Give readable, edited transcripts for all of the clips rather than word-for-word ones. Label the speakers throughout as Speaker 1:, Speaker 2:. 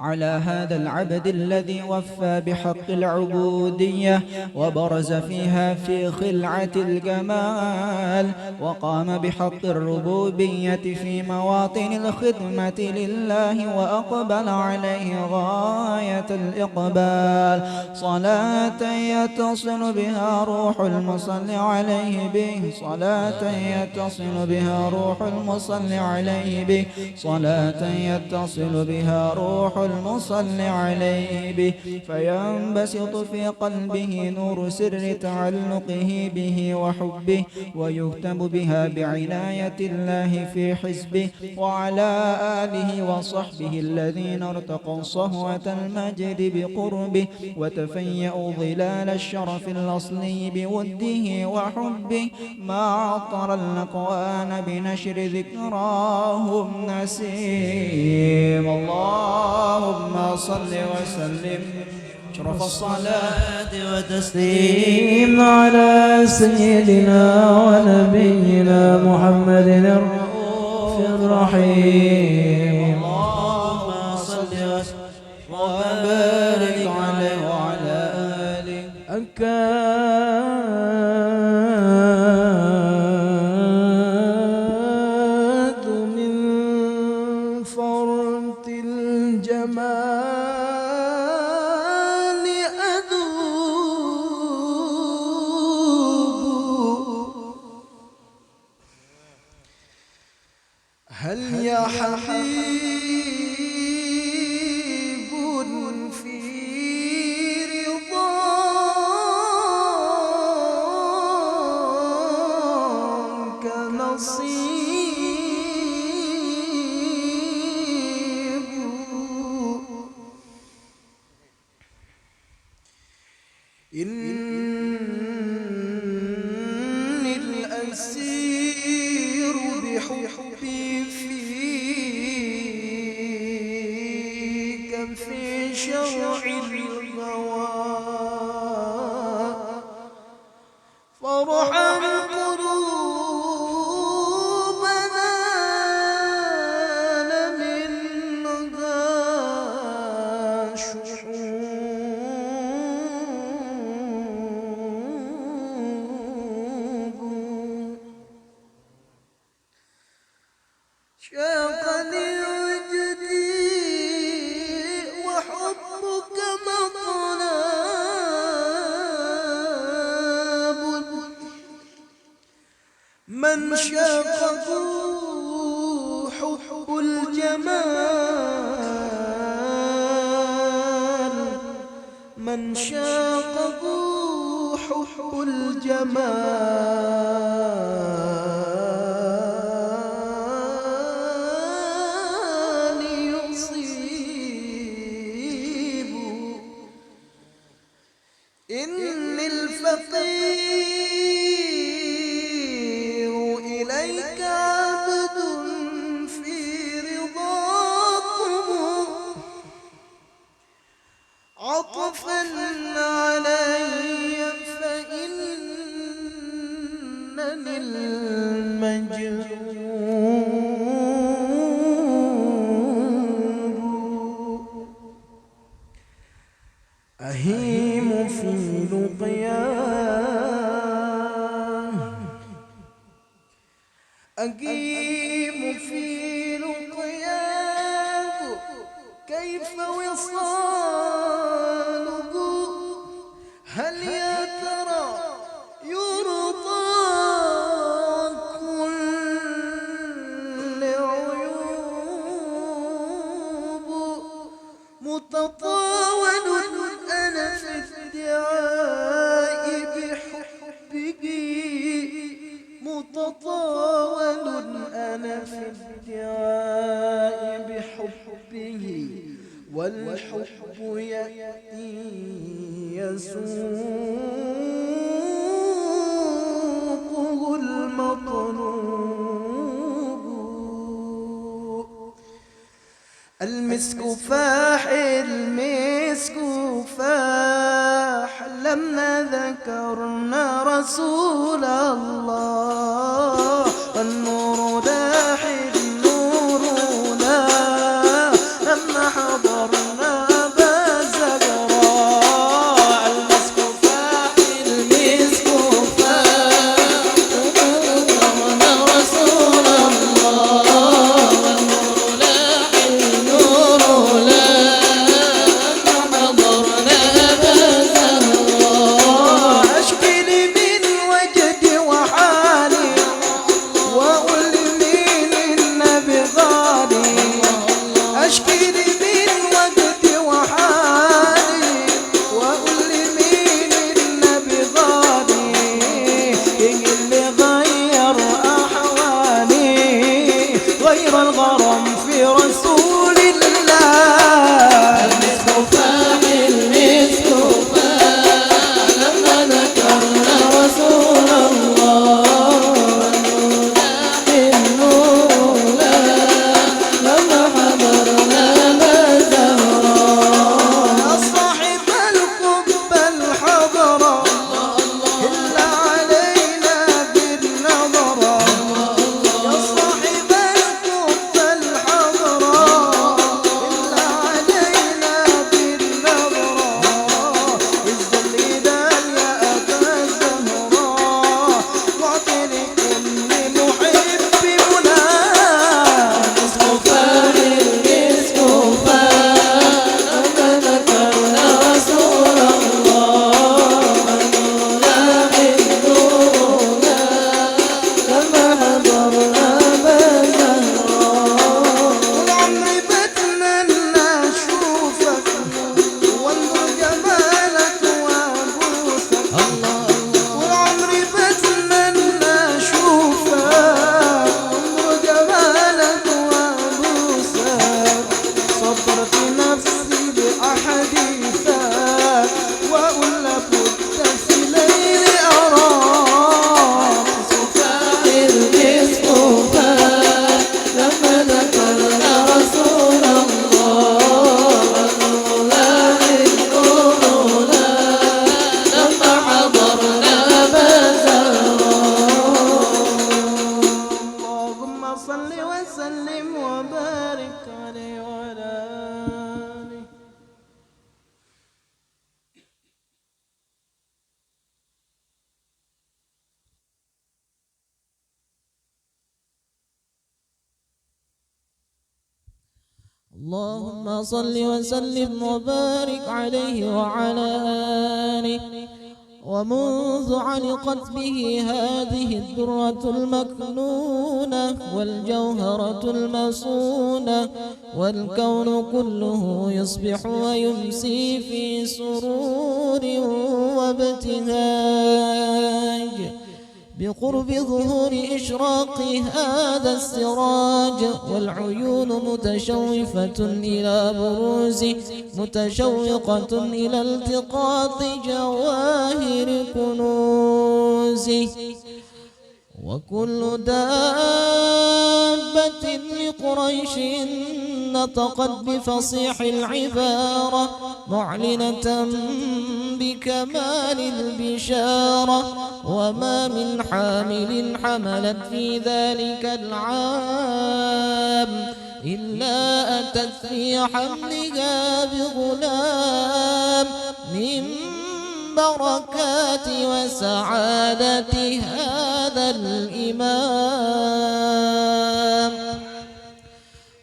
Speaker 1: على هذا العبد الذي وفى بحق العبودية وبرز فيها في خلعة الجمال، وقام بحق الربوبية في مواطن الخدمة لله، وأقبل عليه غاية الإقبال، صلاة يتصل بها روح المصلي عليه به، صلاة يتصل بها روح المصلي عليه به، صلاة يتصل بها روح المصلي عليه به، فينبسط في قلبه نور سر تعلقه به وحبه، ويكتب بها بعناية الله في حزبه، وعلى آله وصحبه الذين ارتقوا صهوة المجد بقربه، وتفيأوا ظلال الشرف الأصلي بوده وحبه، ما عطر الأكوان بنشر ذكراهم نسيم. اللهم صل وسلم أشرف الصلاة وتسليم على سيدنا ونبينا محمد الرؤوف الرحيم. اللهم صل وسلم وبارك عليه وعلى آله. أكاد من فرط الجمال أذوب، هل يا حبيب في رضاك نصيب، إني الأسير بحبي فيك في شرع الهوى، فارحم قلوبنا منها شحوب، شاقني وجدي وحبك مطلب، من شاقه حب الجمال، من شاقه حب الجمال يصيب، إني الفقير إليك عبد في رضاكم، عطفا علي فإنني المجروب، أهيم في لقياه، أقيم في لقياه، كيف وصاله، هل يا ترى يرضى كل عيوب، متطاول أنا في ادعاء بحبه، متطاول أنا في ادعاء بحبه، والحب يأتي يسوقه المطلوب، المسك فاح المسك فاح لما ذكرنا رسول الله، النور لاح النور لا لما حضر حضرنا بزهراء المسك فاحل مسك فاحضرنا رسول الله والنور لاح النور لاح حضرنا بزهراء أشكي لي من وجدي وحالي وأقول لمين النبي غالي أشكي لي من وجدي وحالي وأقول لمين النبي غالي اللي غير أحوالي غير الغرام في رسول الله المسك فاحل مسك فاحل لما ذكرنا رسول الله النور لما حضرنا بزهراء يا صاحب القبة الحضرة إلا علينا بالنظرة يا صاحب القبة الحضرة إلا علينا بالنظرة الذل إذا يا أبا الزهراء واعطي لكل محب مناه مسك فاحل مسك فاحل لما ذكرنا رسول الله لاح النور لما حضرنا بزهراء طول عمري بتمنى أشوفك وانظر جمالك وأبوسك طول عمري بتمنى أشوفك وانظر جمالك وأبوسك صبرت نفسي بأحاديثك وأقول لك كنت في ليل أراك مسك فاحل مسك فاحل لما ذكرنا رسول الله لاح النور لما حضرنا بزهراء اللهم صل وسلم وبارك عليه وعلى آله اللهم صل وسلم وبارك عليه وعلى آله ومنذ علقت به هذه الدرة المكنونة والجوهرة المصونة والكون كله يصبح ويمسي في سرور وابتهاج بقرب ظهور إشراق هذا السراج والعيون متشوفة إلى بروزه متشوقة إلى التقاط جواهر كنوزه وكل دابة لقريش نطقت بفصيح العبارة معلنة بكمال البشارة وما من حامل حملت في ذلك العام إلا أتت في حملها بغلام من بركات وسعادة هذا الإمام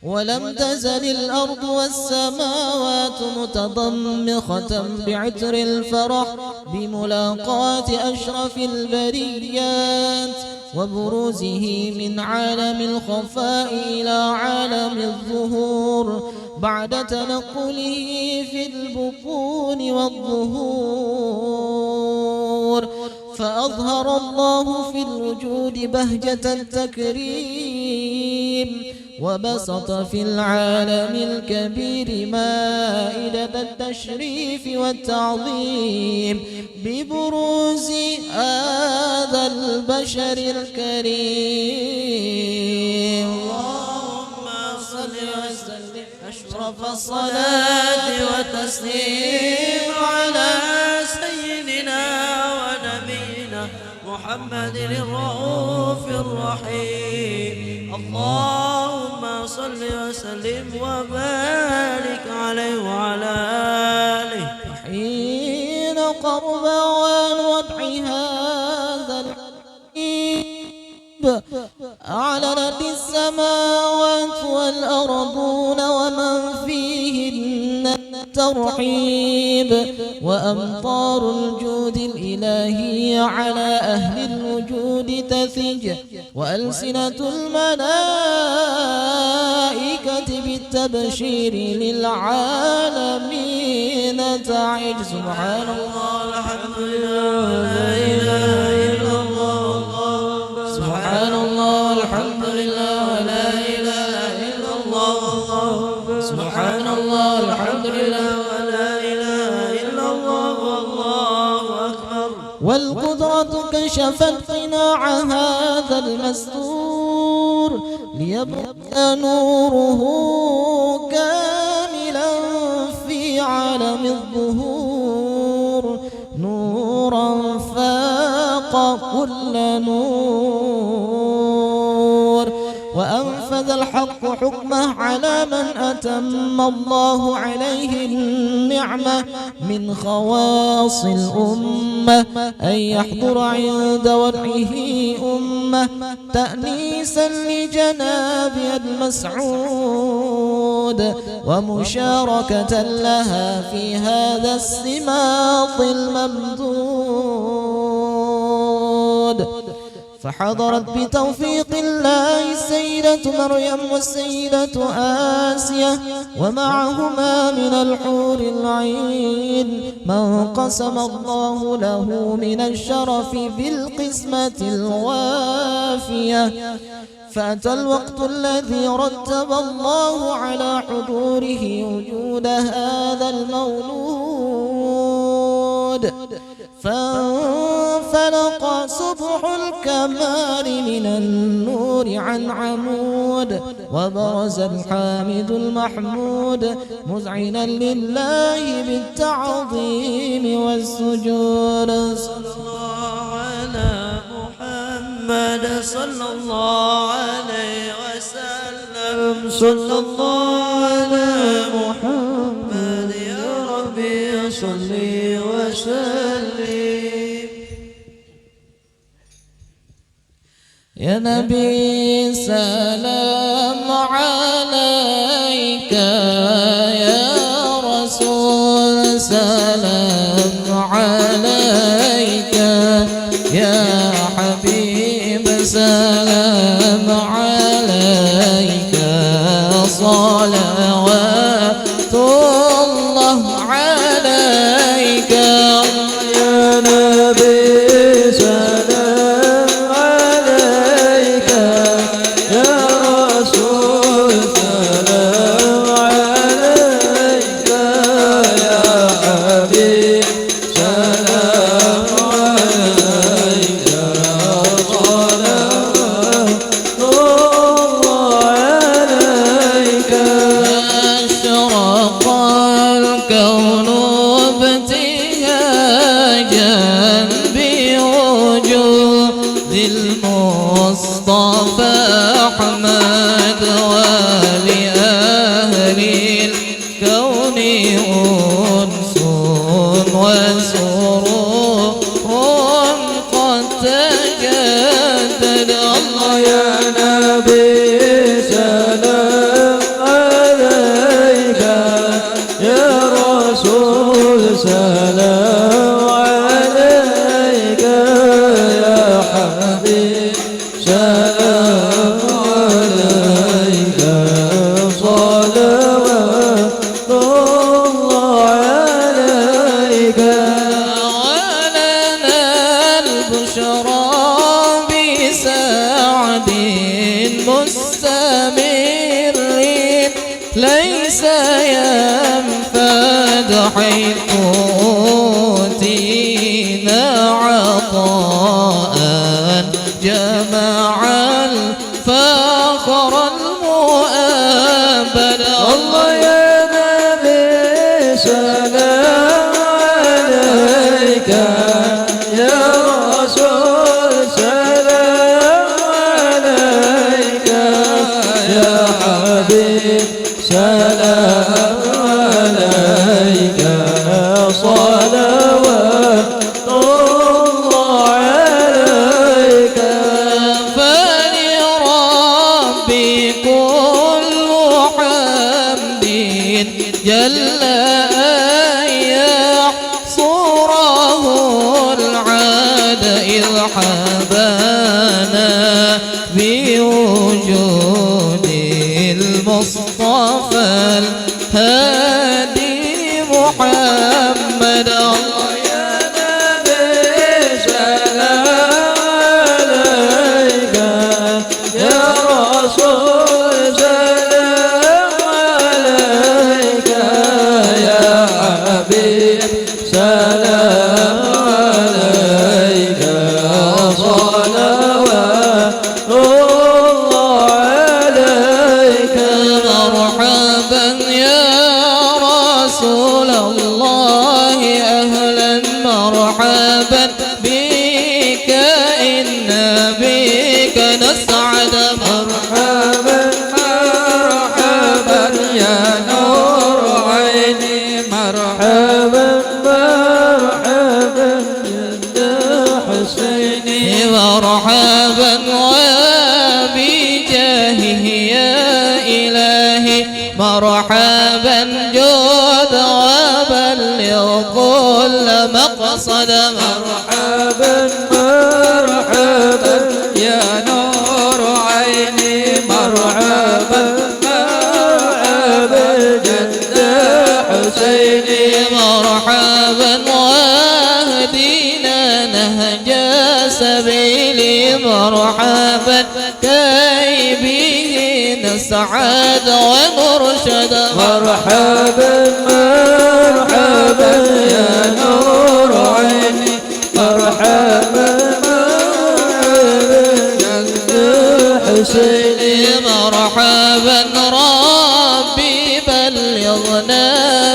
Speaker 1: ولم تزل الأرض والسماوات متضمخة بعطر الفرح بملاقاة أشرف البريات وبروزه من عالم الخفاء إلى عالم الظهور بعد تنقله في البطون والظهور فأظهر الله في الوجود بهجة التكريم وبسط في العالم الكبير مائدة التشريف والتعظيم ببروز هذا البشر الكريم اللهم صل وسلم أشرف الصلاة والتسليم على سيدنا ونبينا محمد الرؤوف الرحيم اللهم اللهم صل وسلم وبارك عليه وعلى آله.
Speaker 2: حين قرب أوان وضع هذا الحبيب أعلنت السماوات والأرضون ومن فيهن الترحيب وأمطار الجود الإلهي على أهل الوجود تثج وألسنة الملائكة بالتبشير للعالمين تعج. سبحان الله
Speaker 1: الحمد لله لا إله إلا الله. سبحان الله الحمد لله لا إله إلا الله. سبحان الله الحمد لله ولا إله إلا الله والله أكبر.
Speaker 2: والقدرة كشفت قناع هذا المستور ليبقى نوره كاملا في عالم الظهور نورا فاق كل نور وأنفذ الحق حكمه على من أتم الله عليه النعمة من خواص الأمة أن يحضر عند وضعه أمة تأنيسا لجناب المسعود ومشاركة لها في هذا السماط الممدود. فحضرت بتوفيق الله السيدة مريم والسيدة آسية ومعهما من الحور العين من قسم الله له من الشرف بالقسمة الوافية. فأتى الوقت الذي رتب الله على حضوره وجود هذا المولود فانفلق صبح الكمال من النور عن عمود وبرز الحامد المحمود مذعنا لله بالتعظيم والسجود.
Speaker 1: صلى الله على محمد صلى الله عليه وسلم. صلى الله على محمد يا ربي صل وسلم.
Speaker 2: يا نبي سلام عليك يا رسول سلام عليك يا حبيب سلام عليك صلوات الله عليك
Speaker 1: يا نبي سلام عليك يا رسول سلام عليك يا حبيب سلام عليك صلوات الله عليك.
Speaker 2: أشرق الكون ابتهاجا بوجود المصطفى أحمد ولأهل الكون أنس وسرور قد تجدد. الله
Speaker 1: يا نبي سلام عليك يا رسول سلام عليك يا حبيب سلام عليك صلوات الله عليك.
Speaker 2: ولنا البشرى بسعد مستمر ليس ينفد حيث أوتينا عطاء جمع الفخر المؤبد.
Speaker 1: الله يا نبي سلام عليك يا رسول سلام عليك يا
Speaker 2: جل أن يحصره العاد إذ حبانا بوجود المصطفى الهادي محمد. الله
Speaker 1: يا نبي سلام عليك يا رسول سلام عليك يا حبيب سلام عليك صلوات الله عليك.
Speaker 2: مرحبا يا رسول الله أهلا مرحبا بك إنا بك نسعد.
Speaker 1: مرحبا مرحبا يا نور عيني مرحبا مرحبا يا حسيني.
Speaker 2: مرحبا وبجاهه يا إلهي مرحبا جود وبلغ كل مقصد.
Speaker 1: مرحبا مرحبا يا نور عيني مرحبا مرحبا جد حسيني.
Speaker 2: مرحبا واهدنا نهج سبيلي مرحبا كي به نسعد ونرشد.
Speaker 1: مرحبا مرحبا يا نور عيني مرحبا مرحبا جد حسيني.
Speaker 2: مرحبا ربي بلغنا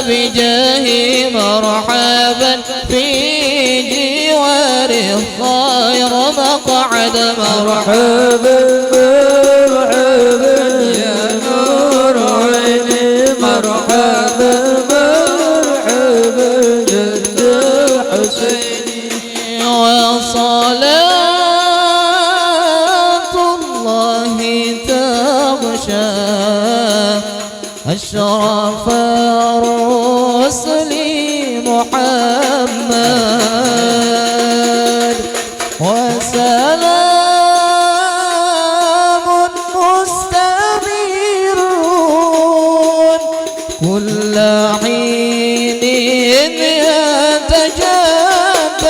Speaker 2: بجاهي مرحبا في جوار الخير مقعد.
Speaker 1: مرحبا مرحبا يا نور عيني مرحبا مرحبا جد حسيني.
Speaker 2: وصلاة الله تغشى أشرف الرسل محمد وسلام مستمر كل حين يتجدد.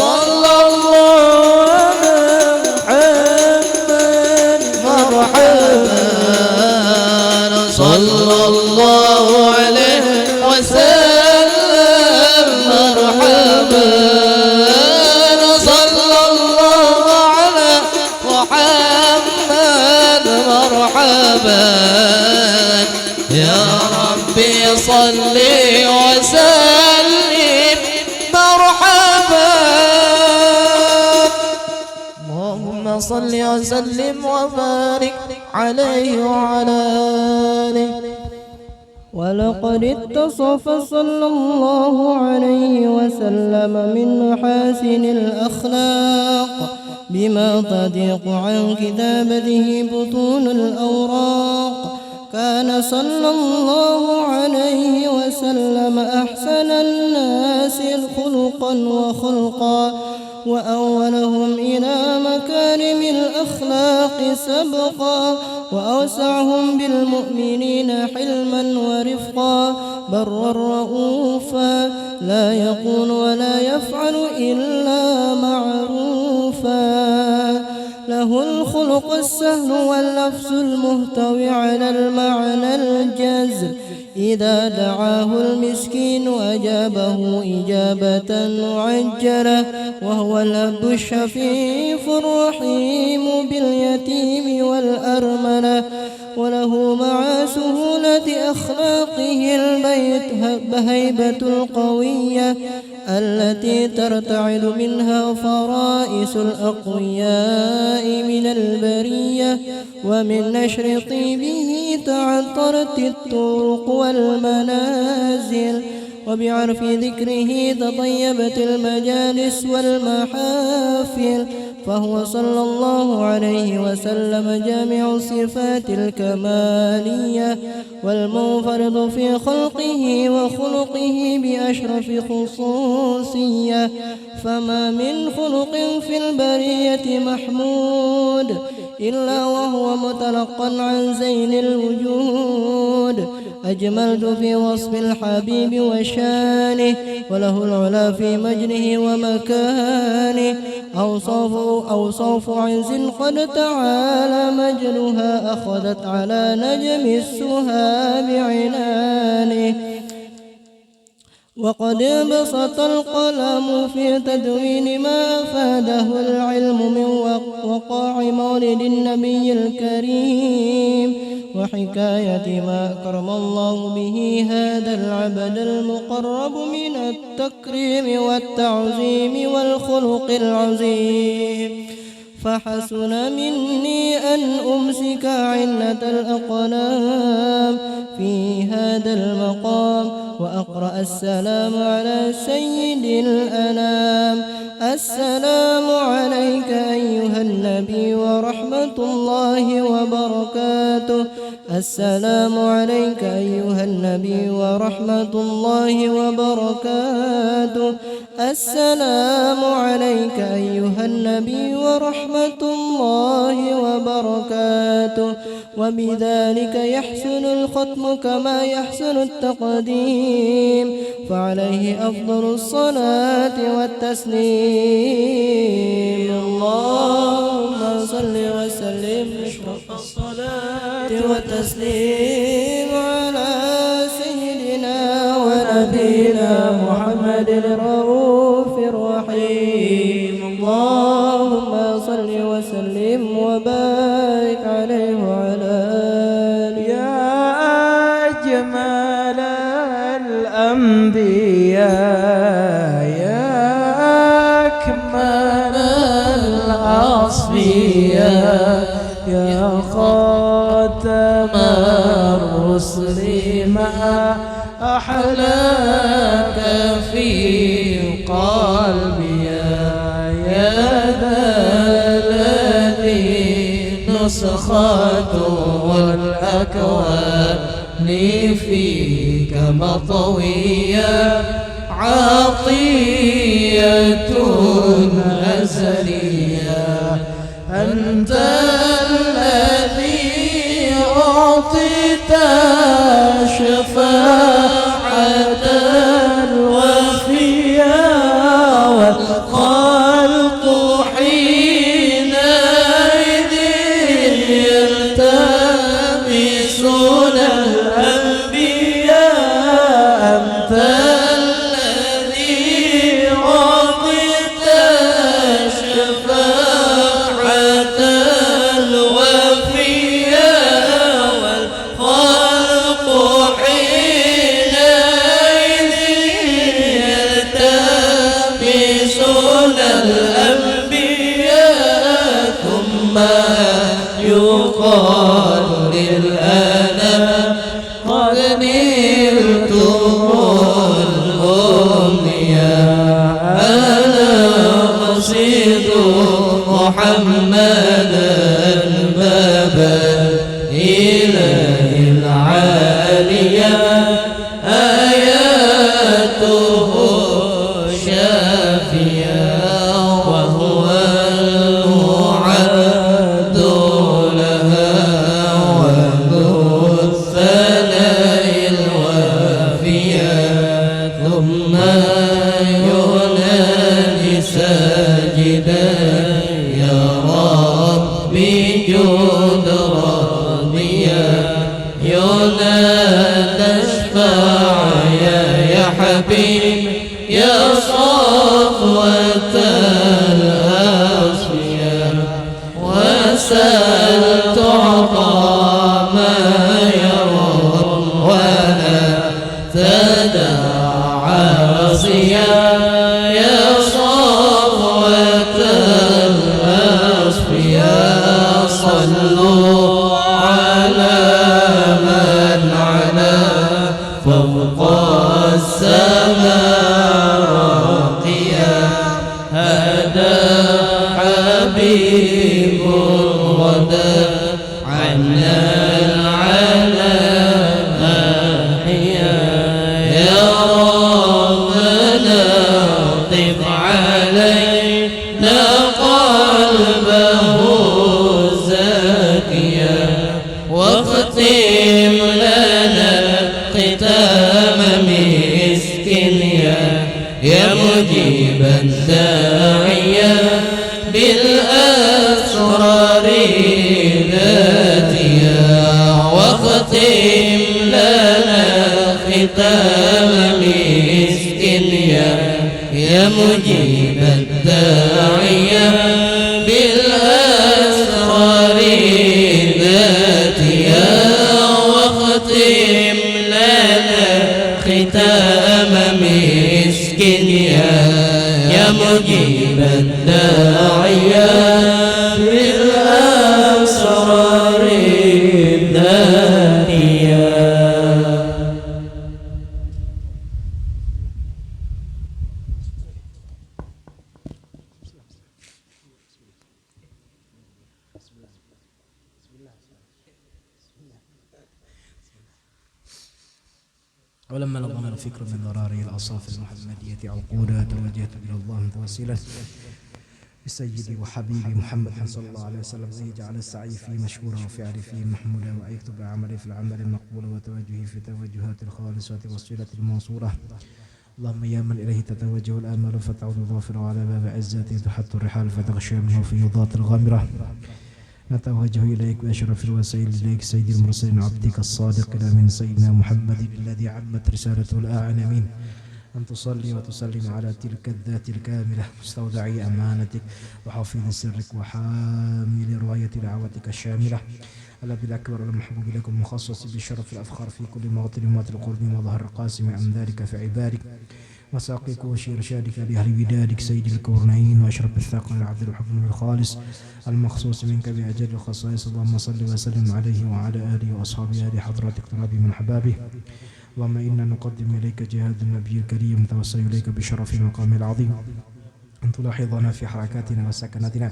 Speaker 2: صلى الله
Speaker 1: محمد
Speaker 2: مرحبا صلى الله عليه وسلم مرحبا صلى الله على محمد مرحبا يا ربي صل وسلم مرحبا. اللهم صل وسلم وبارك عليه وعلى آله.
Speaker 3: ولقد اتصف صلى الله عليه وسلم من محاسن الأخلاق بما تضيق عن كتابته بطون الأوراق. كان صلى الله عليه وسلم أحسن الناس خلقا وخلقا وأولهم إلى مكارم الأخلاق سبقا وأوسعهم بالمؤمنين حلما ورفقا برا رؤوفا لا يقول ولا يفعل إلا معروفا. له الخلق السهل واللفظ المهتوي على المعنى الجزل. إذا دعاه المسكين أجابه إجابة معجلة وهو الأب الشفيف الرحيم باليتيم والأرملة. وله مع سهولة أخلاقه الهيبة القوية التي ترتعد منها فرائس الأقوياء من البرية. ومن نشر طيبه تعطرت الطرق والمنازل وبعرف ذكره تطيبت المجالس والمحافل. فهو صلى الله عليه وسلم جامع الصفات الكمالية والمنفرد في خلقه وخلقه بأشرف خصوصية، فما من خلق في البرية محمود إلا وهو متلقى عن زين الوجود. أجملت في وصف الحبيب وشانه، وله العلا في مجده ومكانه. أوصاف عز قد تعالى مجدها، أخذت على نجم السها بعنانه. وقد انبسط القلم في تدوين ما أفاده العلم من وقاع مولد النبي الكريم، وحكاية ما أكرم الله به هذا العبد المقرب من التكريم والتعظيم والخلق العظيم. فحسن مني أن أمسك علة الأقلام في هذا المقام وأقرأ السلام على سيد الأنام. السلام عليك أيها النبي ورحمة الله وبركاته. السلام عليك أيها النبي ورحمة الله وبركاته. السلام عليك أيها النبي ورحمة الله وبركاته. وبذلك يحسن الختم كما يحسن التقديم، فعليه أفضل الصلاة والتسليم. اللهم صل وسلم أشرف الصلاة والتسليم على سيدنا ونبينا محمد الرؤوف الرحيم. اللهم صل وسلم وبارك عليه وعلى آله.
Speaker 1: يا أجمل الأنبياء يا أكمل الأصفياء يا خاتم الرسل ما أحلاك في قلبي يا ذا الذي نسخته الأكوان فيك مطوية عطية أزلية. أنت الذي أعطيت شفاعة الوفية والخلق حينئذ يلتمسون الأنبياء. أنت الذي أعطيت شفاعة الوفية والخلق حينئذ يلتمسون الأنبياء. ثم يقال للأنام قد نلتم الأمنياء. أنا أقصد محمدا بابا الإله العالية، آياته شافية وهو المعد لها وذو الثناء الوافية. ثم ينادي ساجدا يا ربي جود راضيا. ينادى اشفع يا حبيب يا صفوة الأصفياء. وسل تعطى ما يرام ولا تدع عاصيا. يا صفوة الأصفياء صلوا على من علا فوق السماء راقيا. هذا حبيب حبيب غدا عنا العالم أحيا يا ربنا طف علينا قلبه زاكيا واختم لنا ختام مسك يا مجيبا داعيا بالأسرار ذاتيا واختم لنا ختام مسك يا مجيبا داعيا بالأسرار ذاتيا واختم لنا ختام مسك يا مجيبا داعيا بالأسرار الذاتية.
Speaker 4: ولما نظم الفكر من ضرار الأصاف المحمدية عقودا توجهت إلى الله متوسلا بسيدي وحبيبي محمد صلى الله عليه وسلم أن يجعل السعي فيه مشكورا وفعلي فيه محمودا وأن يكتب عملي في العمل المقبول وتوجهي في توجهات الخالصة والصلة الموصولة. اللهم يا من إليه تتوجه الآمال فتعود ظافرا وعلى باب عزته تحت الرحال فتغشى منه في يوضات الغامرة. نتوجه إليك بأشرف الوسائل إليك سيد المرسلين عبدك الصادق الأمين سيدنا محمد الذي عمت رسالته الأعلمين أن تصلي وتسلم على تلك الذات الكاملة مستودعي أمانتك وحافظ سرك وحامل رواية دعوتك الشاملة الذي الأكبر المحبوب لكم مخصص بشرف الأفخار في كل موطن موت القرب وظهر القاسم عن ذلك في عبادك وساقيك وشرشادك لأهل ودادك سيد الكونين وأشرف الثاقل العبد الحكم الخالص المخصوص منك بأجل الخصائص. اللهم صل وسلم عليه وعلى آله وأصحابه آل حضراتك ترابي من حبابه. اللهم إنا نقدم إليك جهاد النبي الكريم نتوسل إليك بشرف مقام العظيم أن تلاحظنا في حركاتنا وسكناتنا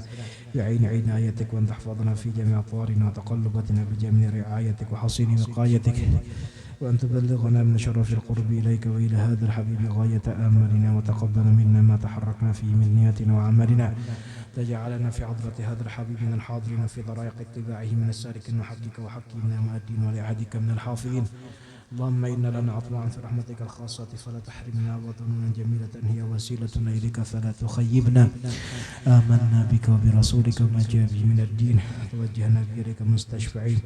Speaker 4: بعين عنايتك وأن تحفظنا في جميع أطوارنا وتقلباتنا بجميع رعايتك وحصين وقايتك وأن تبلغنا من شرف القرب إليك وإلى هذا الحبيب غاية آمالنا وتقبل منا ما تحركنا فيه من نياتنا وعملنا. تجعلنا في حضرة هذا الحبيب من الحاضرين في ضرائق اتباعه من السالكين وحقك وحقي من المؤدين ولعهدك من الحافظين. اللهم إنا لنا أطمع في رحمتك الخاصة فلا تحرمنا وظنونا جميلة هي وسيلتنا إليك فلا تخيبنا. آمنا بك وبرسولك وما جاء به من الدين توجهنا بإليك مستشفعين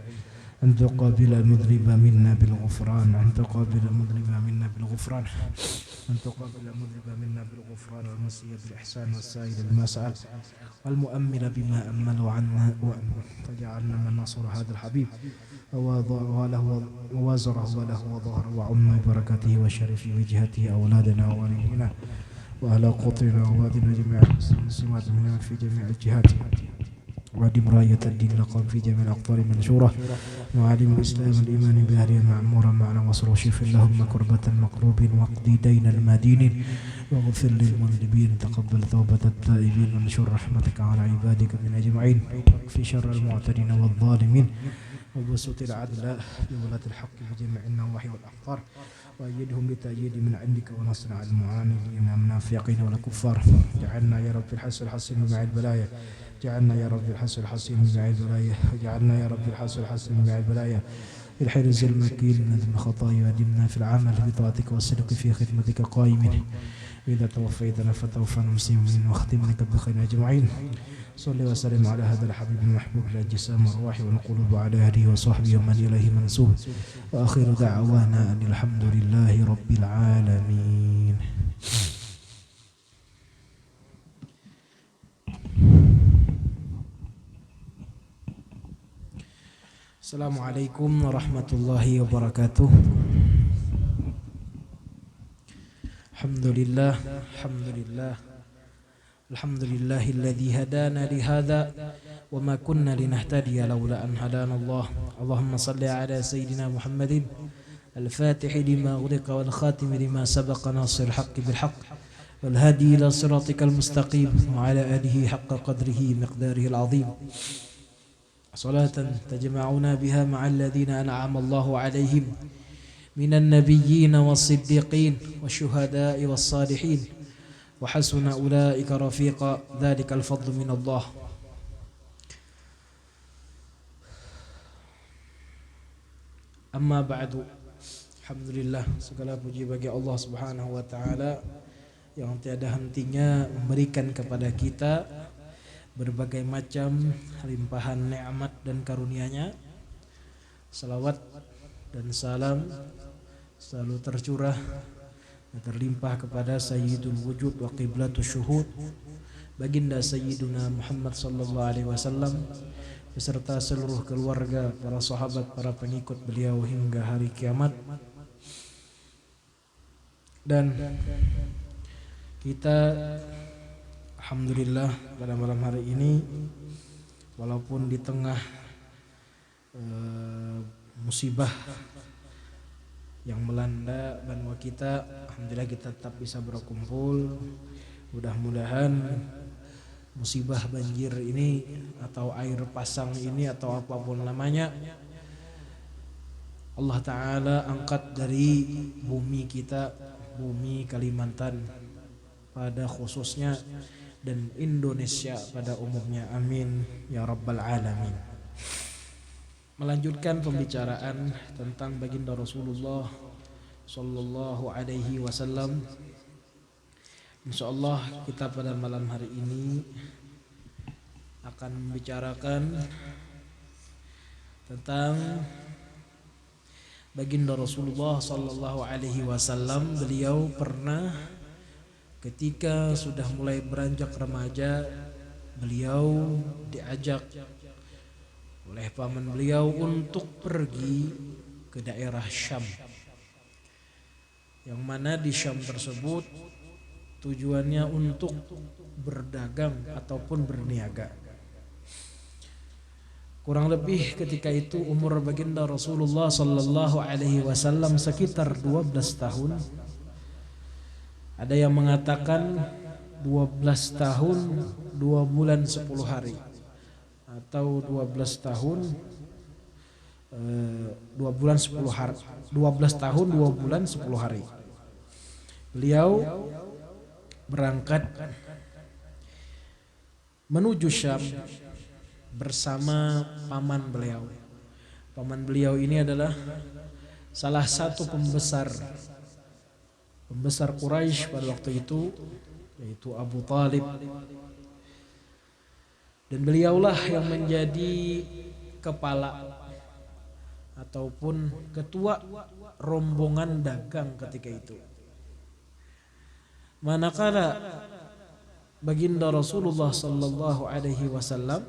Speaker 4: أن تقابل المذنب منا بالغفران أن تقابل المذنب منا بالغفران أن تقابل المذنب منا بالغفران والمسيء بالإحسان والسائل بما سأل والمؤمل بما أمل عنا وأن تجعلنا من نصر هذا الحبيب ووازره وله وظهر وعم بركته وشرف وجهته أولادنا ووالدينا وأهل قطرنا ووادنا جميع المسلمات منهم في جميع الجهات وعدم راية الدين لقام في جميع الأقطار منشورة وعلم الإسلام الإيمان بأهلها معمورا معنا وصل شف اللهم كربة المقروب واقضي دين المدينين واغفر للمذنبين تقبل توبة التائبين وانشر رحمتك على عبادك من أجمعين في شر المعتدين والظالمين وبسط العدل بولاة الحق في جميع النواحي والأقطار وأيدهم بتأييد من عندك ونصر على المعاندين من المنافقين والكفار. جعلنا يا رب الحسن الحسن مع البلايا جعلنا يا رب الحسن الحسن مع البلايا وجعلنا يا رب الحسن الحسن مع البلايا الحرز المكين من الخطايا ودمنا في العمل بطاعتك والصدق في خدمتك قائمين وإذا توفيتنا فتوفنا مسلمين واختمنا بخير أجمعين. صل وسلم على هذا الحبيب المحبوب لأجسام الروح والقلوب على أهله وصحبه ومن إليه منسوب وآخر دعوانا أن الحمد لله رب العالمين. السلام عليكم ورحمة الله وبركاته. الحمد لله الحمد لله الحمد لله الذي هدانا لهذا وما كنا لنهتدي لولا أن هدانا الله. اللهم صل على سيدنا محمد الفاتح لما أغلق والخاتم لما سبق ناصر الحق بالحق والهادي إلى صراطك المستقيم وعلى آله حق قدره مقداره العظيم صلاة تجمعنا بها مع الذين أنعم الله عليهم من النبيين والصديقين والشهداء والصالحين وحسن أولئك رفيقا ذلك الفضل من الله. Amma ba'du. Alhamdulillah, segala puji bagi Allah Subhanahu wa taala yang tiada hentinya memberikan kepada kita berbagai macam limpahan nikmat dan karunia-Nya. Salawat dan salam selalu tercurah dan terlimpah kepada Sayyidul Wujud wa Qiblatus Syuhud, baginda Sayyiduna Muhammad sallallahu alaihi wasallam beserta seluruh keluarga, para sahabat, para pengikut beliau hingga hari kiamat. Dan kita alhamdulillah pada malam hari ini, walaupun di tengah musibah yang melanda benua kita, alhamdulillah kita tetap bisa berkumpul. Mudah-mudahan musibah banjir ini atau air pasang ini atau apapun namanya, Allah Ta'ala angkat dari bumi kita, bumi Kalimantan pada khususnya dan Indonesia pada umumnya, amin ya rabbal alamin. Melanjutkan pembicaraan tentang baginda Rasulullah sallallahu alaihi wasallam. Insyaallah kita pada malam hari ini akan membicarakan tentang baginda Rasulullah sallallahu alaihi wasallam. Beliau pernah ketika sudah mulai beranjak remaja, beliau diajak oleh paman beliau untuk pergi ke daerah Syam, yang mana di Syam tersebut tujuannya untuk berdagang ataupun berniaga. Kurang lebih ketika itu umur baginda Rasulullah sallallahu alaihi wasallam sekitar 12 tahun. Ada yang mengatakan 12 tahun 2 bulan 10 hari atau 12 tahun 2 bulan 10 hari, 12 tahun 2 bulan 10 hari. Beliau berangkat menuju Syam bersama paman beliau. Paman beliau ini adalah salah satu pembesar Quraisy pada waktu itu, yaitu Abu Talib. Dan beliaulah yang menjadi kepala ataupun ketua rombongan dagang ketika itu. Manakala baginda Rasulullah sallallahu alaihi wasallam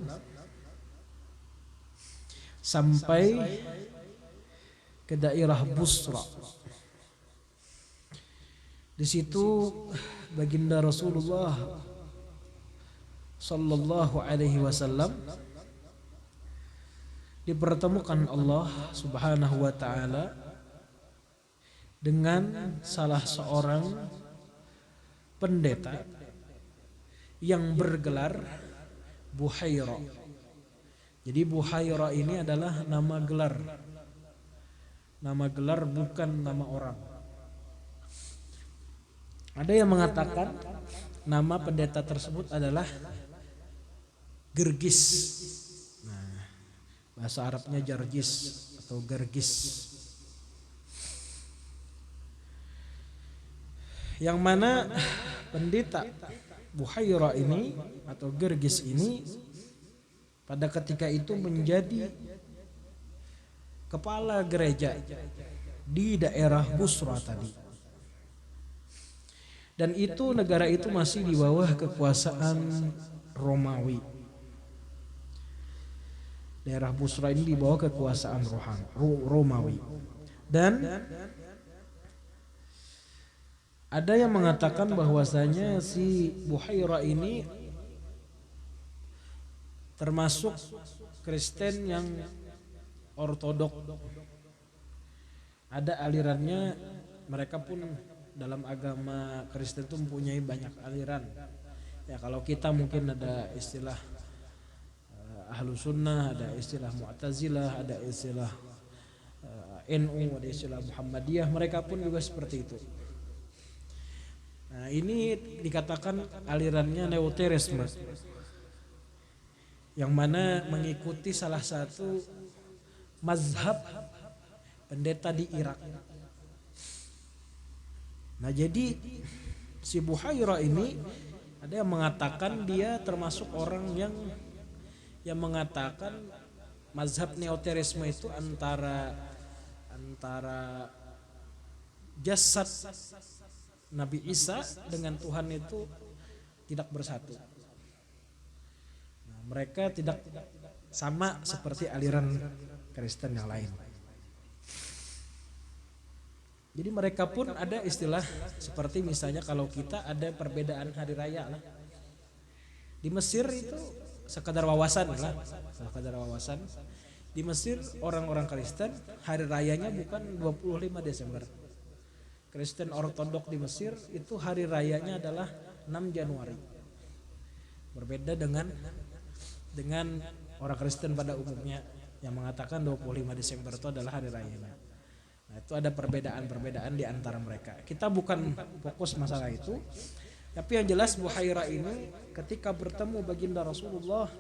Speaker 4: sampai ke daerah Busra, di situ baginda Rasulullah sallallahu alaihi wasallam dipertemukan Allah Subhanahu wa taala dengan salah seorang pendeta yang bergelar Buhaira. Jadi Buhaira ini adalah nama gelar. Nama gelar bukan nama orang. Ada yang mengatakan nama pendeta tersebut adalah Gergis. Nah, bahasa Arabnya Jarjis atau Gergis. Yang mana pendeta Buhaira ini atau Gergis ini pada ketika itu menjadi kepala gereja di daerah Busra tadi. Dan itu negara itu masih di bawah kekuasaan Romawi. Daerah Busra ini di bawah kekuasaan Romawi. Dan ada yang mengatakan bahwasanya si Buhaira ini termasuk Kristen yang ortodok. Ada alirannya, mereka pun
Speaker 5: dalam agama Kristen itu mempunyai banyak aliran. Ya kalau kita mungkin ada istilah Ahlus Sunnah, ada istilah Mu'tazilah, ada istilah NU, ada istilah Muhammadiyah, mereka pun juga seperti itu. Nah, ini dikatakan alirannya neoterisme, yang mana mengikuti salah satu mazhab pendeta di Irak. Nah, jadi si Buhairah ini ada yang mengatakan dia termasuk orang yang mengatakan mazhab neoterisme itu antara jasad Nabi Isa dengan Tuhan itu tidak bersatu. Nah, mereka tidak sama seperti aliran Kristen yang lain. Jadi mereka pun ada istilah seperti misalnya kalau kita ada perbedaan hari raya lah. Di Mesir itu sekadar wawasan lah, sekadar wawasan. Di Mesir orang-orang Kristen hari rayanya bukan 25 Desember. Kristen Ortodok di Mesir itu hari rayanya adalah 6 Januari. Berbeda dengan orang Kristen pada umumnya yang mengatakan 25 Desember itu adalah hari rayanya. Nah, itu ada perbedaan-perbedaan di antara mereka. Kita bukan fokus masalah itu. Tapi yang jelas Buhairah ini ketika bertemu baginda Rasulullah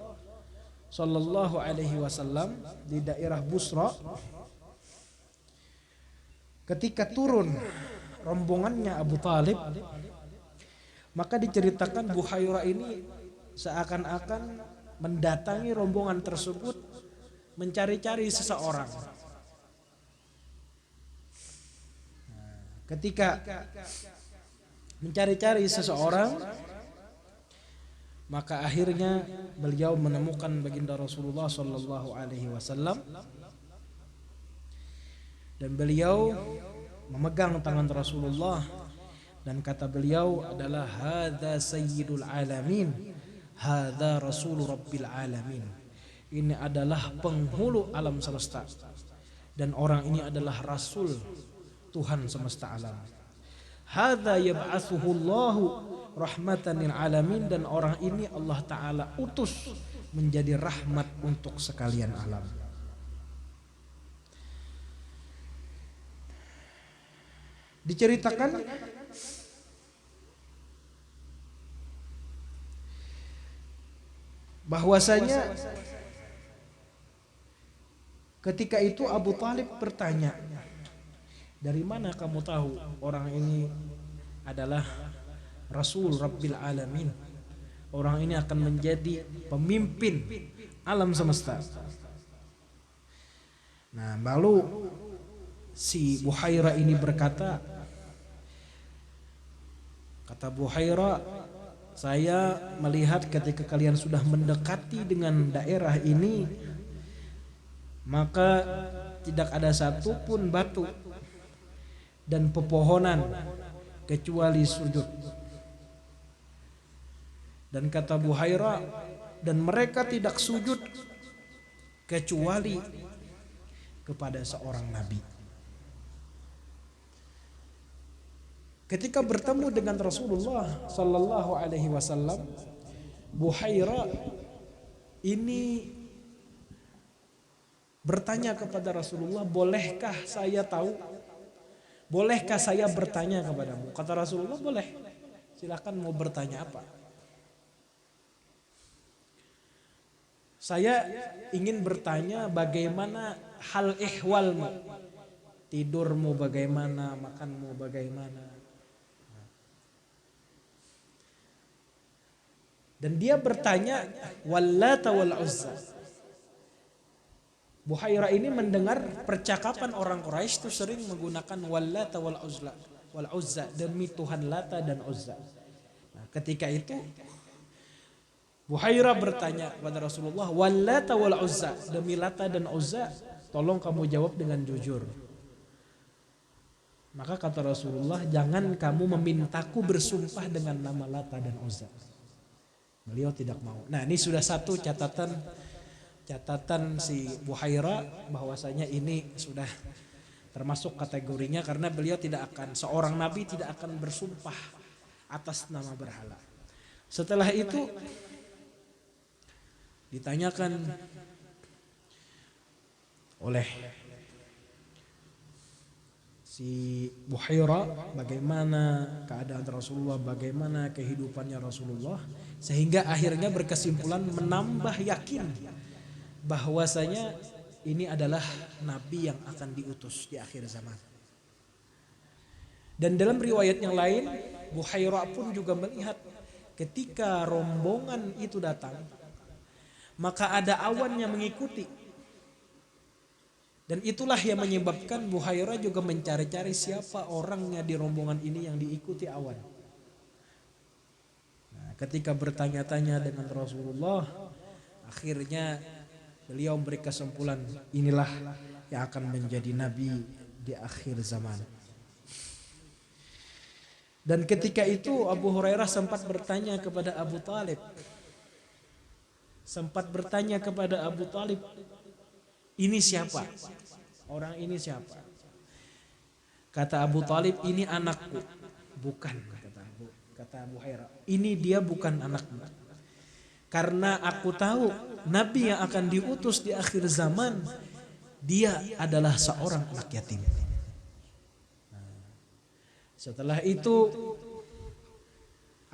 Speaker 5: Sallallahu Alaihi Wasallam di daerah Busra, ketika turun rombongannya Abu Talib, maka diceritakan Buhairah ini seakan-akan mendatangi rombongan tersebut mencari-cari seseorang. Ketika mencari-cari seseorang, maka akhirnya beliau menemukan baginda Rasulullah Sallallahu Alaihi Wasallam dan beliau memegang tangan Rasulullah dan kata beliau adalah hadza sayyidul alamin, hadza rasul rabbil alamin. Ini adalah penghulu alam semesta dan orang ini adalah rasul Tuhan semesta alam. Hadza yab'atsuhu Allahu rahmatan lil alamin, dan orang ini Allah Ta'ala utus menjadi rahmat untuk sekalian alam. Diceritakan bahwasanya ketika itu Abu Talib bertanya, dari mana kamu tahu orang ini adalah Rasul Rabbil Alamin? Orang ini akan menjadi pemimpin alam semesta. Nah, lalu si Buhairah ini berkata, kata Buhairah, saya melihat ketika kalian sudah mendekati dengan daerah ini, maka tidak ada satupun batu dan pepohonan kecuali sujud. Dan kata Buhairah, dan mereka tidak sujud kecuali kepada seorang nabi. Ketika bertemu dengan Rasulullah Sallallahu Alaihi Wasallam, Buhairah ini bertanya kepada Rasulullah, bolehkah saya tahu? Bolehkah saya bertanya kepadamu? Kata Rasulullah, boleh. Silakan, mau bertanya apa? Saya ingin bertanya bagaimana hal ihwalmu. Tidurmu bagaimana, makanmu bagaimana. Dan dia bertanya Wallata wal Uzza. Buhairah ini mendengar percakapan orang Quraisy itu sering menggunakan Wallata wal Uzza, demi Tuhan Lata dan Uzza. Nah, ketika itu Buhairah bertanya kepada Rasulullah, Wallata wal Uzza, demi Lata dan Uzza, tolong kamu jawab dengan jujur. Maka kata Rasulullah, jangan kamu memintaku bersumpah dengan nama Lata dan Uzza. Beliau tidak mau. Nah, ini sudah satu catatan si Buhairah bahwasanya ini sudah termasuk kategorinya karena beliau seorang nabi tidak akan bersumpah atas nama berhala. Setelah itu ditanyakan oleh si Buhairah bagaimana keadaan Rasulullah, bagaimana kehidupannya Rasulullah, sehingga akhirnya berkesimpulan menambah yakin bahwasanya ini adalah nabi yang akan diutus di akhir zaman. Dan dalam riwayat yang lain, Buhairah pun juga melihat ketika rombongan itu datang, maka ada awan yang mengikuti. Dan itulah yang menyebabkan Buhairah juga mencari-cari siapa orangnya di rombongan ini yang diikuti awan. Nah, ketika bertanya-tanya dengan Rasulullah, akhirnya beliau memberi kesimpulan, inilah yang akan menjadi nabi di akhir zaman. Dan ketika itu Abu Hurairah sempat bertanya kepada Abu Talib. Ini siapa? Orang ini siapa? Kata Abu Talib, ini anakku. Bukan, kata Abu Hurairah. Ini dia bukan anakmu. Karena aku tahu nabi yang akan diutus di akhir zaman, dia adalah seorang anak yatim. Setelah itu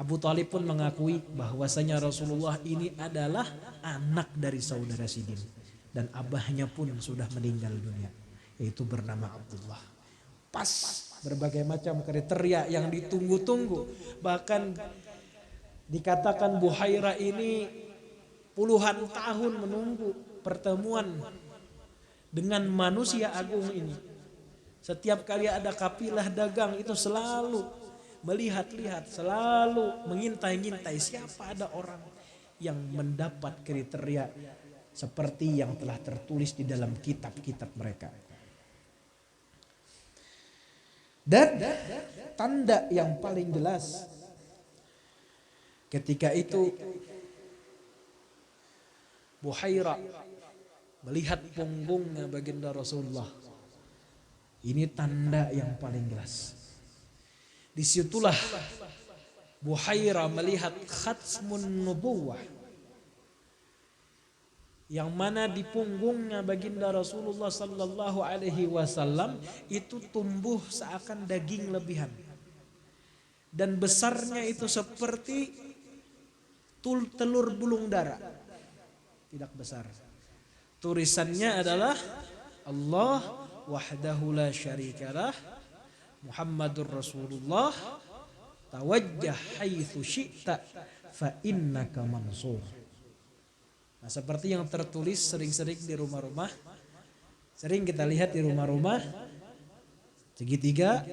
Speaker 5: Abu Talib pun mengakui bahwasanya Rasulullah ini adalah anak dari saudara Sidin. Dan abahnya pun sudah meninggal dunia, yaitu bernama Abdullah. Pas berbagai macam kriteria yang ditunggu-tunggu. Bahkan dikatakan Buhairah ini puluhan tahun menunggu pertemuan dengan manusia agung ini. Setiap kali ada kafilah dagang itu selalu melihat-lihat, selalu mengintai-ngintai siapa ada orang yang mendapat kriteria seperti yang telah tertulis di dalam kitab-kitab mereka. Dan tanda yang paling jelas ketika itu Buhairah melihat punggungnya baginda Rasulullah. Ini tanda yang paling jelas. Disitulah Buhairah melihat khatmun nubuwah, yang mana di punggungnya baginda Rasulullah sallallahu alaihi wasallam itu tumbuh seakan daging lebihan. Dan besarnya itu seperti telur bulung dara. Tidak besar. Tulisannya adalah Allah wahdahu la syarikalah Muhammadur Rasulullah tawajjah haitsu syi'ta fa innaka mansur. Nah, seperti yang tertulis sering-sering di rumah-rumah, sering kita lihat di rumah-rumah, segitiga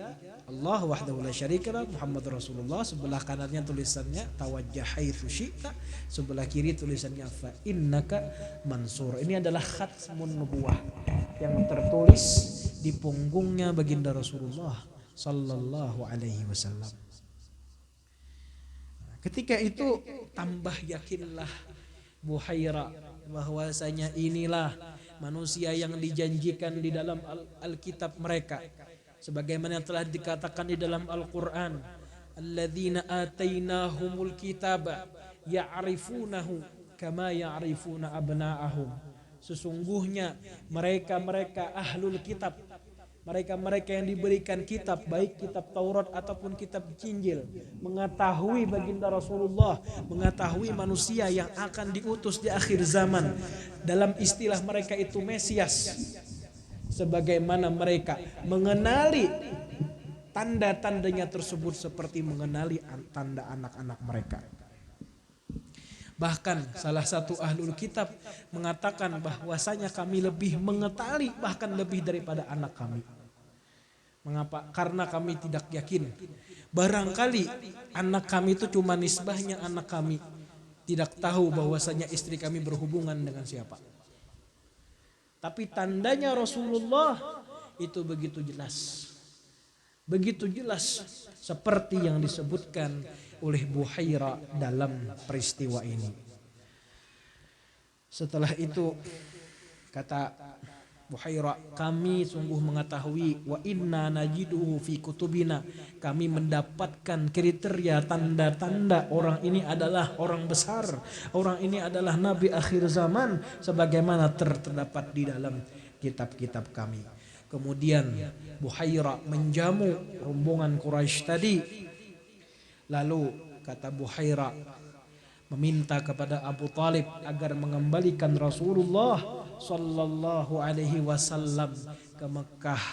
Speaker 5: Allah wahdahu la syarikalah Muhammadur Rasulullah, sebelah kanannya tulisannya tawajjah haitsu syi'ta, sebelah kiri tulisannya fa innaka mansur. Ini adalah khatmun nubuwah yang tertulis di punggungnya baginda Rasulullah sallallahu alaihi wasallam. Ketika itu tambah yakinlah Buhairah bahwasanya inilah manusia yang dijanjikan di dalam Alkitab mereka, sebagaimana yang telah dikatakan di dalam Al-Qur'an, alladzina atainahumul kitaba ya'rifunahu kama ya'rifuna abna'ahum. Sesungguhnya mereka-mereka ahlul kitab, mereka-mereka yang diberikan kitab, baik kitab Taurat ataupun kitab Injil, mengetahui baginda Rasulullah, mengetahui manusia yang akan diutus di akhir zaman. Dalam istilah mereka itu Mesias. Sebagaimana mereka mengenali tanda-tandanya tersebut seperti mengenali tanda anak-anak mereka. Bahkan salah satu ahlul kitab mengatakan bahwasanya kami lebih mengetahui, bahkan lebih daripada anak kami. Mengapa? Karena kami tidak yakin. Barangkali anak kami itu cuma nisbahnya anak kami. Tidak tahu bahwasanya istri kami berhubungan dengan siapa. Tapi tandanya Rasulullah itu begitu jelas. Begitu jelas seperti yang disebutkan oleh Buhairah dalam peristiwa ini. Setelah itu kata Buhaira, kami sungguh mengetahui, wa inna najiduhu fi kutubina, kami mendapatkan kriteria tanda-tanda orang ini adalah orang besar, orang ini adalah nabi akhir zaman sebagaimana terdapat di dalam kitab-kitab kami. Kemudian Buhaira menjamu rombongan Quraisy tadi. Lalu kata Buhaira meminta kepada Abu Talib agar mengembalikan Rasulullah sallallahu alaihi wasallam ke Mekah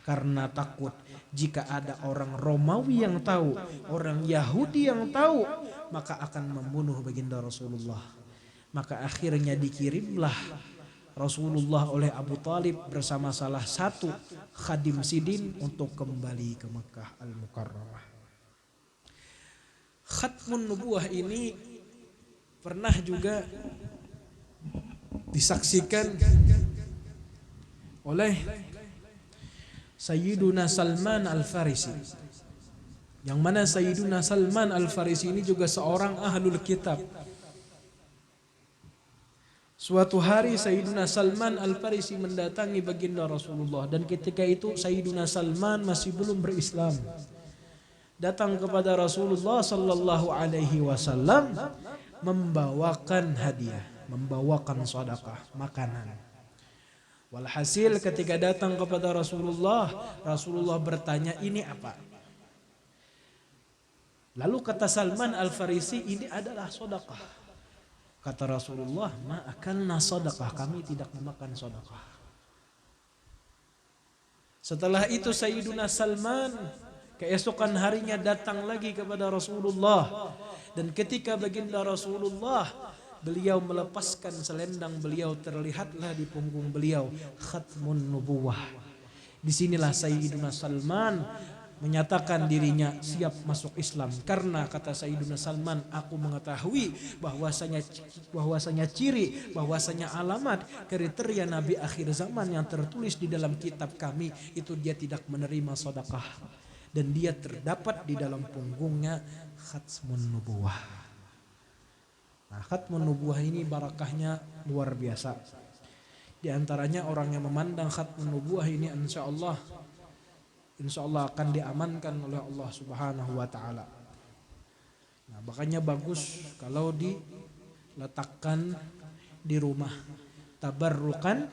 Speaker 5: karena takut jika ada orang Romawi yang tahu, orang Yahudi yang tahu, maka akan membunuh baginda Rasulullah. Maka akhirnya dikirimlah Rasulullah oleh Abu Talib bersama salah satu khadim sidin untuk kembali ke Mekah Al-Mukarramah. Khatmun Nubuwah ini pernah juga disaksikan oleh Sayyiduna Salman Al-Farisi. Yang mana Sayyiduna Salman Al-Farisi ini juga seorang ahlul kitab. Suatu hari Sayyiduna Salman Al-Farisi mendatangi baginda Rasulullah, dan ketika itu Sayyiduna Salman masih belum berislam. Datang kepada Rasulullah sallallahu alaihi wasallam membawakan hadiah, membawakan sedekah, makanan. Walhasil ketika datang kepada Rasulullah, Rasulullah bertanya, ini apa? Lalu kata Salman Al-Farisi, ini adalah sedekah. Kata Rasulullah, ma akalna sedekah, kami tidak memakan sedekah. Setelah itu Sayyiduna Salman keesokan harinya datang lagi kepada Rasulullah, dan ketika baginda Rasulullah, beliau melepaskan selendang beliau, terlihatlah di punggung beliau khatmun nubuwah. Disinilah Sayyiduna Salman menyatakan dirinya siap masuk Islam, karena kata Sayyiduna Salman, aku mengetahui bahwasanya ciri, bahwasanya alamat kriteria Nabi akhir zaman yang tertulis di dalam kitab kami itu dia tidak menerima sedekah, dan dia terdapat di dalam punggungnya khatmun nubuwah. Nah, khatmun nubuwah ini barakahnya luar biasa. Di antaranya orang yang memandang khatmun nubuwah ini insya Allah akan diamankan oleh Allah Subhanahu wa taala. Nah, makanya bagus kalau diletakkan di rumah, tabarrukan,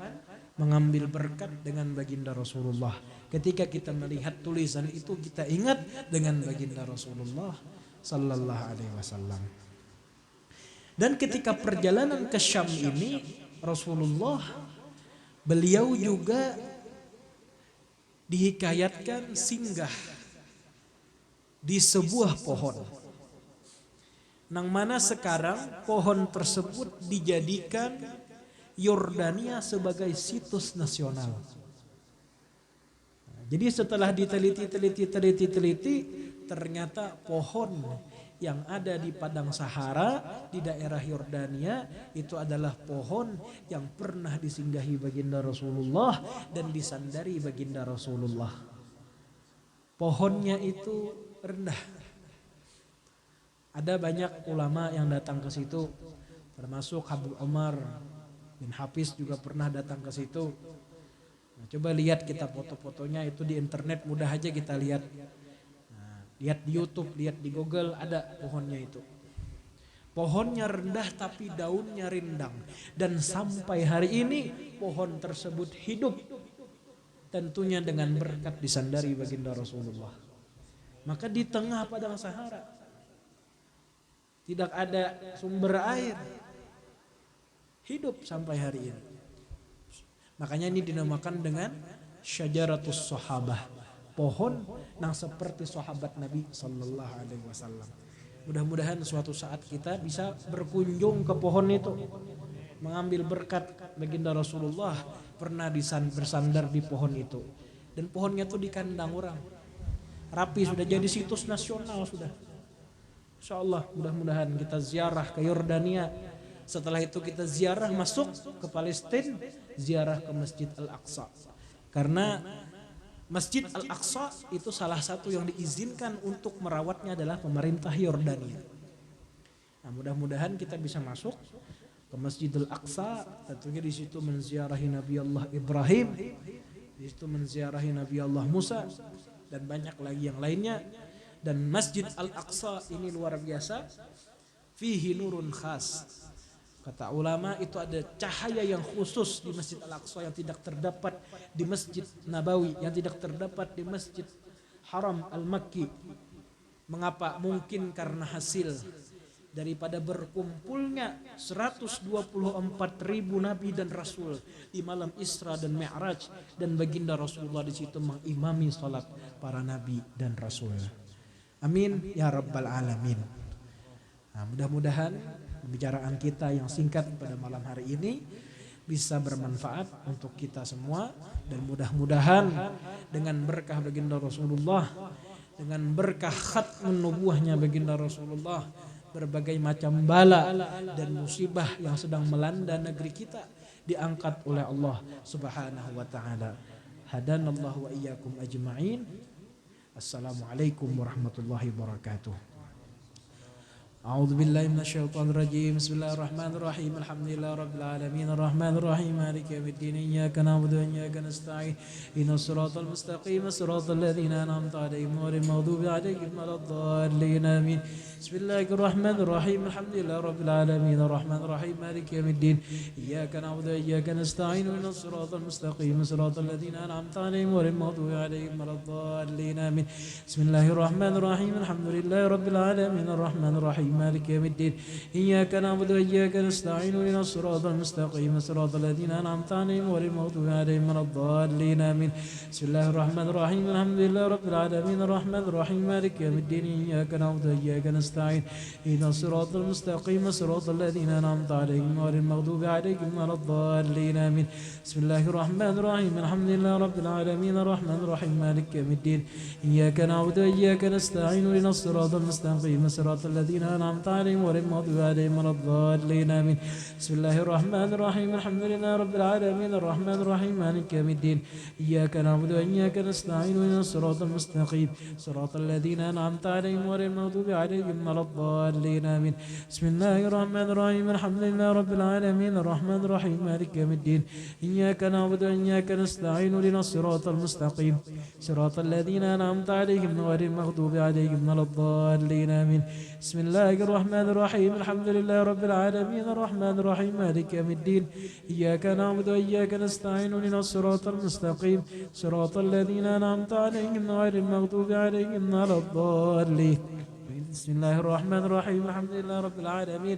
Speaker 5: mengambil berkat dengan baginda Rasulullah. Ketika kita melihat tulisan itu, kita ingat dengan baginda Rasulullah sallallahu alaihi wasallam. Dan ketika perjalanan ke Syam ini, Rasulullah beliau juga dihikayatkan singgah di sebuah pohon, nang mana sekarang pohon tersebut dijadikan Yordania sebagai situs nasional. Jadi setelah diteliti, ternyata pohon yang ada di padang Sahara di daerah Yordania itu adalah pohon yang pernah disinggahi baginda Rasulullah dan disandari baginda Rasulullah. Pohonnya itu rendah. Ada banyak ulama yang datang ke situ, termasuk Habib Umar bin Hafiz juga pernah datang ke situ. Nah, coba lihat kita foto-fotonya itu di internet, mudah aja kita lihat. Lihat di YouTube, lihat di Google, ada pohonnya itu. Pohonnya rendah tapi daunnya rindang. Dan sampai hari ini pohon tersebut hidup. Tentunya dengan berkat disandari baginda Rasulullah. Maka di tengah padang Sahara tidak ada sumber air. Hidup sampai hari ini. Makanya ini dinamakan dengan Syajaratus Sahabah. Pohon yang seperti sahabat Nabi sallallahu alaihi wasallam. Mudah-mudahan suatu saat kita bisa berkunjung ke pohon itu, mengambil berkat. Baginda Rasulullah pernah bersandar di pohon itu, dan pohonnya itu di kandang orang. Rapi, sudah jadi situs nasional sudah. Insyaallah mudah-mudahan kita ziarah ke Yordania. Setelah itu kita ziarah masuk ke Palestina, ziarah ke Masjid Al-Aqsa. Karena Masjid Al-Aqsa itu salah satu yang diizinkan untuk merawatnya adalah pemerintah Yordania. Nah, mudah-mudahan kita bisa masuk ke Masjidil Aqsa, tentunya di situ menziarahi Nabi Allah Ibrahim, di situ menziarahi Nabi Allah Musa, dan banyak lagi yang lainnya. Dan Masjid Al-Aqsa ini luar biasa, fihi nurun khas. Kata ulama itu ada cahaya yang khusus di Masjid Al-Aqsa yang tidak terdapat di Masjid Nabawi, yang tidak terdapat di Masjid Haram Al-Makki. Mengapa? Mungkin karena hasil daripada berkumpulnya 124.000 nabi dan rasul di malam Isra dan Mi'raj, dan baginda Rasulullah di situ mengimami salat para nabi dan rasul. Amin ya rabbal alamin. Nah, mudah-mudahan pembicaraan kita yang singkat pada malam hari ini bisa bermanfaat untuk kita semua, dan mudah-mudahan dengan berkah baginda Rasulullah, dengan berkah khatmun nubuwahnya baginda Rasulullah, berbagai macam bala dan musibah yang sedang melanda negeri kita diangkat oleh Allah Subhanahu wa taala. Hadanallahu wa iyyakum ajma'in. Assalamualaikum warahmatullahi wabarakatuh. أعوذ بالله من الشيطان الرجيم. بسم الله الرحمن الرحيم. الحمد لله رب العالمين الرحمن الرحيم مالك يوم الدين إياك نعبد وإياك نستعين اهدنا الصراط المستقيم صراط الذين أنعمت عليهم غير المغضوب عليهم ولا الضالين آمين. بسم الله الرحمن الرحيم. الحمد لله رب العالمين الرحمن الرحيم مالك يوم الدين إياك نعبد وإياك نستعين اهدنا الصراط المستقيم صراط الذين أنعمت عليهم غير المغضوب عليهم ولا الضالين آمين. بسم الله الرحمن الرحيم. الحمد لله رب العالمين الرحمن الرحيم مالك يوم الدين إياك نعبد وإياك نستعين اهدنا الصراط المستقيم صراط الذين أنعمت عليهم غير المغضوب عليهم ولا الضالين آمين. بسم الله الرحمن الرحيم. الحمد لله رب العالمين الرحمن الرحيم مالك يوم الدين إياك نعبد وإياك نستعين اهدنا الصراط المستقيم صراط الذين أنعمت عليهم غير المغضوب عليهم ولا الضالين آمين. بسم الله الرحمن الرحيم. الحمد لله رب العالمين الرحمن الرحيم مالك يوم الدين إياك نعبد وإياك نستعين اهدنا الصراط المستقيم صراط الذين أنعمت عليهم غير المغضوب عليهم ولا الضالين آمين. بسم الله الرحمن الرحيم. الحمد لله رب العالمين الرحمن الرحيم مالك يوم الدين إياك نعبد وإياك نستعين اهدنا الصراط المستقيم صراط الذين أنعمت عليهم غير المغضوب عليهم ولا الضالين آمين. بسم الله الرحمن الرحيم. الحمد لله رب العالمين الرحمن الرحيم مالك يوم الدين إياك نعبد وإياك نستعين اهدنا الصراط المستقيم صراط الذين أنعمت عليهم غير المغضوب عليهم ولا الضالين آمين. بسم الله الرحمن الرحيم. الحمد لله رب العالمين الرحمن الرحيم مالك يوم الدين إياك نعبد وإياك نستعين اهدنا الصراط المستقيم صراط الذين أنعمت عليهم غير المغضوب عليهم ولا الضالين. بسم الله الرحمن الرحيم. الحمد لله رب العالمين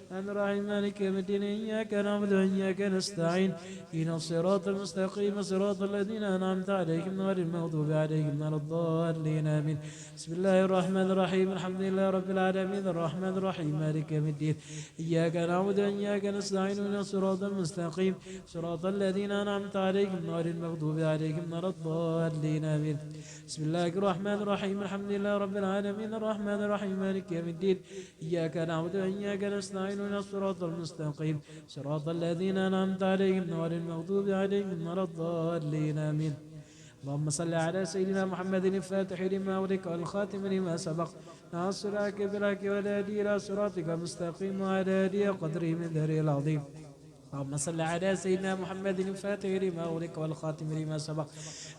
Speaker 5: الرحمن الرحيم مالك يوم الدين إياك نعبد وإياك نستعين اهدنا الصراط المستقيم صراط الذين أنعمت عليهم غير المغضوب عليهم ولا الضالين آمين. بسم الله الرحمن الرحيم. الحمد لله رب العالمين الرحمن الرحيم مالك يوم الدين إياك نعبد وإياك نستعين اهدنا الصراط المستقيم صراط الذين أنعمت عليهم غير المغضوب عليهم ولا الضالين آمين. بسم الله الرحمن الرحيم. الحمد لله رب العالمين الرحمن الرحيم مالك يوم الدين إياك نعبد وإياك نستعين اهدنا الصراط المستقيم صراط الذين أنعمت عليهم غير المغضوب عليهم ولا الضالين آمين. اللهم صل على سيدنا محمد الفاتح لما أغلق والخاتم لما سبق ناصرك بالحق والهادي إلى صراطك المستقيم وعلى آله قدره من ذره العظيم. اللهم صل على سيدنا محمد الفاتح لما أغلق والخاتم لما سبق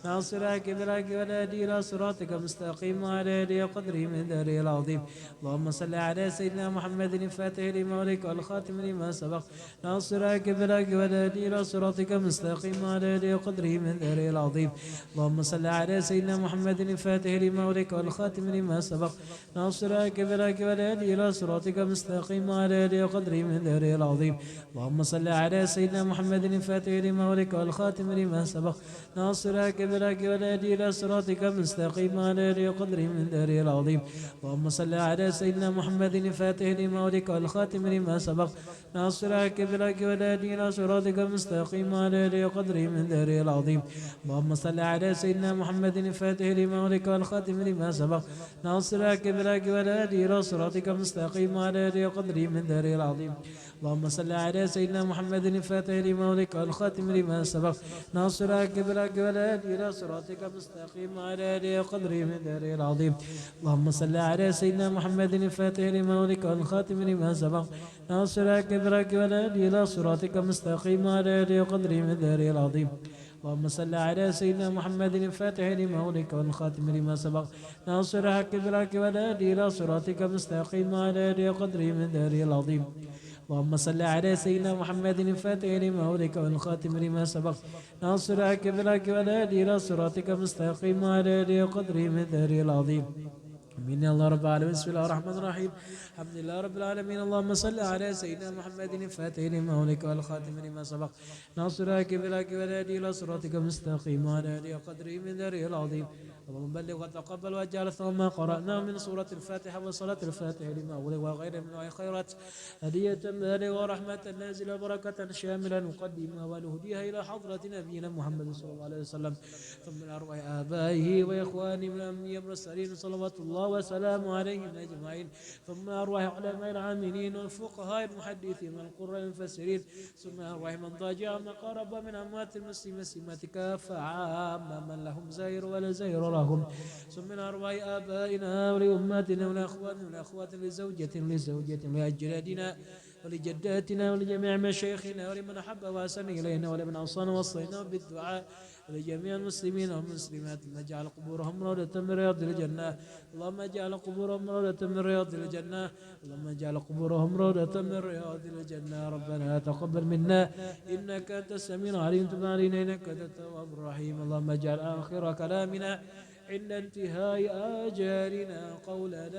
Speaker 5: ناصرك بالحق والهادي إلى صراطك المستقيم وعلى آله قدره من ذره العظيم. اللهم صل على سيدنا محمد الفاتح لما أغلق والخاتم لما سبق ناصرك بالحق والهادي إلى صراطك المستقيم وعلى آله قدره من ذره العظيم. اللهم صل على سيدنا محمد الفاتح لما أغلق والخاتم لما سبق ناصرك بالحق والهادي إلى صراطك المستقيم وعلى آله قدره من ذره العظيم. اللهم صل على سيدنا محمد الفاتح لما أغلق والخاتم لما سبق ناصرك بالحق والهادي إلى صراطك المستقيم وعلى آله قدره من ذره العظيم. اللهم صل على سيدنا محمد الفاتح لما أغلق والخاتم لما سبق ناصرك بالحق والهادي إلى صراطك المستقيم وعلى آله قدره من ذره العظيم. اللهم صل على سيدنا محمد الفاتح لما أغلق والخاتم لما سبق ناصرك بالحق والهادي إلى صراطك المستقيم وعلى آله قدره من ذره العظيم. اللهم صل على سيدنا محمد الفاتح لما أغلق والخاتم لما سبق ناصر كبرك والهادي إلى صراطك المستقيم وعلى آله قدره من داره العظيم. اللهم صل على سيدنا محمد الفاتح لما أغلق والخاتم لما سبق ناصر كبرك والهادي إلى صراطك المستقيم وعلى آله قدره من داره العظيم. اللهم صل على سيدنا محمد الفاتح لما أغلق والخاتم لما سبق ناصر الحق بالحق والهادي إلى صراطك المستقيم وعلى آله قدره من داره العظيم. اللهم صل على سيدنا محمد الفاتح لما أغلق والخاتم لما سبق ناصر الحق بالحق والهادي إلى صراطك المستقيم وعلى آله قدره من داره العظيم. آمين يا الله رب العالمين. بسم الله الرحمن الرحيم. الحمد لله رب العالمين. اللهم صل على سيدنا محمد الفاتح لما أغلق والخاتم لما سبق ناصر الحق بالحق والهادي إلى صراطك المستقيم وعلى آله قدره من داره العظيم. اللهم بلغ وتقبل واجعل ثم قرأنا من سورة الفاتحة وصلاة الفاتحة لما أغلق وغير من خيرات هدية بالغة ورحمة نازلة بركة شاملة نقدمها ونهديها إلى حضرة نبينا محمد صلى الله عليه وسلم ثم الأرواح آبائه وإخوانه من الأنبياء والمرسلين صلوات الله وسلامه عليهم أجمعين ثم أرواح علماء العاملين والفقهاء المحدثين والقراء المفسرين ثم أرواح من ضاجع ما قرب من أموات المسلمين سمات كافة عامة من لهم زير ولا زير لهم ثم من أرواح آبائنا ولأماتنا ولأخواتنا ولأخواتنا لزوجة لأجدادنا ولجداتنا ولجميع مشايخنا ولمن أحب وأحسن إلينا ولمن أوصانا وصينا بالدعاء ولجميع المسلمين والمسلمات اللهم اجعل قبورهم روضة من رياض الجنة. اللهم اجعل قبورهم روضة من رياض الجنة. اللهم اجعل قبورهم روضة من رياض الجنة. ربنا تقبل منا إنك أنت السميع العليم تب علينا إنك أنت التواب الرحيم. اللهم اجعل آخر كلامنا عند انتهاء آجالنا قول لا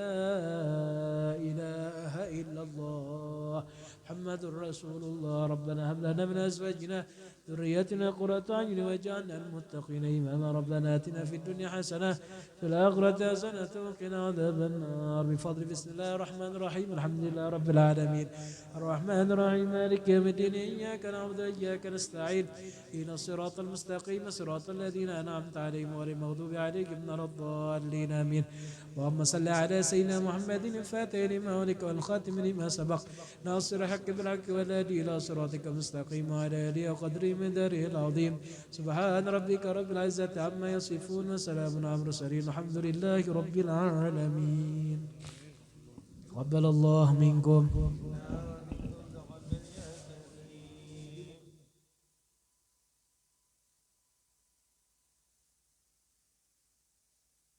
Speaker 5: إله إلا الله محمد رسول الله. ربنا هب لنا من أزواجنا ذريتنا قرة أعين واجعلنا المتقين إماما. ربنا آتنا في الدنيا حسنة في الآخرة حسنة وقنا عذاب النار. بفضل بسم الله الرحمن الرحيم. الحمد لله رب العالمين الرحمن الرحيم مالك يوم الدين إياك نعبد وإياك نستعين إن الصراط المستقيم صراط الذين أنعمت عليهم غير المغضوب عليهم ولا الضالين آمين. اللهم صل على سيدنا محمد الفاتح لما أغلق والخاتم لما سبق ناصر الحق بالحق والهادي إلى صراطك المستقيم وعلى آله وقدره من داره العظيم. سبحان ربك رب العزة عما يصفون وسلام على المرسلين الحمد لله رب العالمين. قبل الله منكم.